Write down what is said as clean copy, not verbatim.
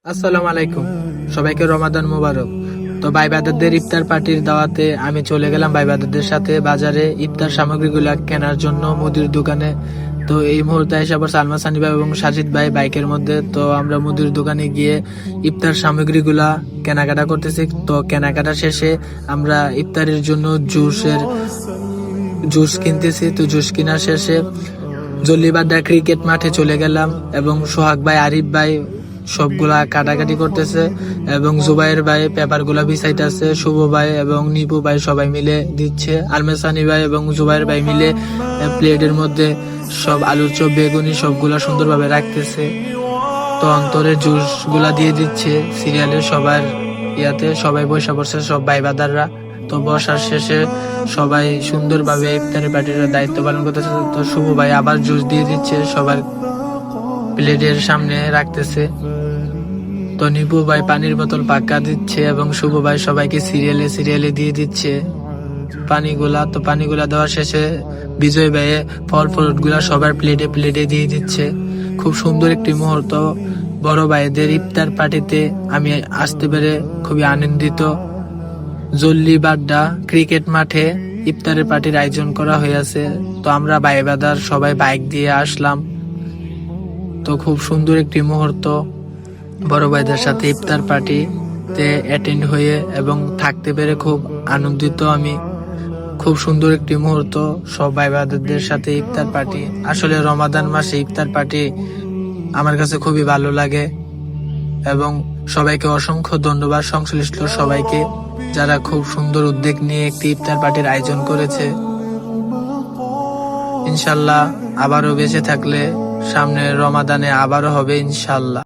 আসসালামু আলাইকুম, সবাইকে রমাদান মোবারক। তো ভাই ব্রাদারদের ইফতার পার্টির দাওয়াতে আমি চলে গেলাম ভাই ব্রাদারদের সাথে বাজারে ইফতার সামগ্রীগুলো কেনার জন্য মুদির দোকানে। তো এই মুহূর্তে এসে আবার সালমা সানি ভাই এবং সাজিদ ভাই বাইকের মধ্যে। তো আমরা মুদির দোকানে গিয়ে ইফতার সামগ্রীগুলা কেনাকাটা করতেছি। তো কেনাকাটা শেষে আমরা ইফতারের জন্য জুস কিনতেছি। তো জুস কেনার শেষে জল্লিবাড্ডা ক্রিকেট মাঠে চলে গেলাম এবং সোহাগ ভাই, আরিফ ভাই সবগুলা কাটাকাটি করতেছে এবং জুবাইর ভাই পেপার গুলা বিছাইতেছে। শুভ ভাই এবং নিপু ভাই সবাই মিলে দিচ্ছে। আলমেসানি ভাই এবং জুবাইর ভাই মিলে প্লেটের মধ্যে সব আলুর চপ, বেগুনি সবগুলা সুন্দরভাবে রাখতেছে। তো অন্তরে জুস গুলা দিয়ে দিচ্ছে সিরিয়ালের সবার ইয়াতে। সবাই বসে পড়ছে, সব ভাই বাদাররা। তো বসার শেষে সবাই সুন্দরভাবে ইফতারি পার্টির দায়িত্ব পালন করতেছে। তো শুভ ভাই আবার জুস দিয়ে দিচ্ছে, সবার প্লেটের সামনে রাখতেছে। তো নিপু ভাই পানির বোতল পাক্কা দিচ্ছে এবং শুভ ভাই সবাইকে সিরিয়ালে দিয়ে দিচ্ছে পানিগুলা। তো পানিগুলা দেওয়ার শেষে বিজয় ভাই ফল ফ্রুট গুলা সবার প্লেটে দিয়ে দিচ্ছে। খুব সুন্দর একটি মুহূর্ত। বড় ভাইদের ইফতার পার্টিতে আমি আসতে পেরে খুবই আনন্দিত। জল্লিবাড্ডা ক্রিকেট মাঠে ইফতারের পার্টির আয়োজন করা হয়েছে। তো আমরা ভাই ব্রাদার সবাই বাইক দিয়ে আসলাম। তো খুব সুন্দর একটি মুহূর্ত, বড় ভাইদের সাথে ইফতার পার্টিতে অ্যাটেন্ড হয়ে এবং থাকতে পেরে খুব আনন্দিত আমি। খুব সুন্দর একটি মুহূর্ত সব ভাই ব্রাদারদের সাথে ইফতার পার্টি। আসলে রমাদান মাসে ইফতার পার্টি আমার কাছে খুবই ভালো লাগে এবং সবাইকে অসংখ্য ধন্যবাদ সংশ্লিষ্ট সবাইকে, যারা খুব সুন্দর উদ্যোগ নিয়ে একটি ইফতার পার্টির আয়োজন করেছে। ইনশাল্লাহ আবারও বেঁচে থাকলে সামনে রমাদানে আবারও হবে ইনশাল্লাহ।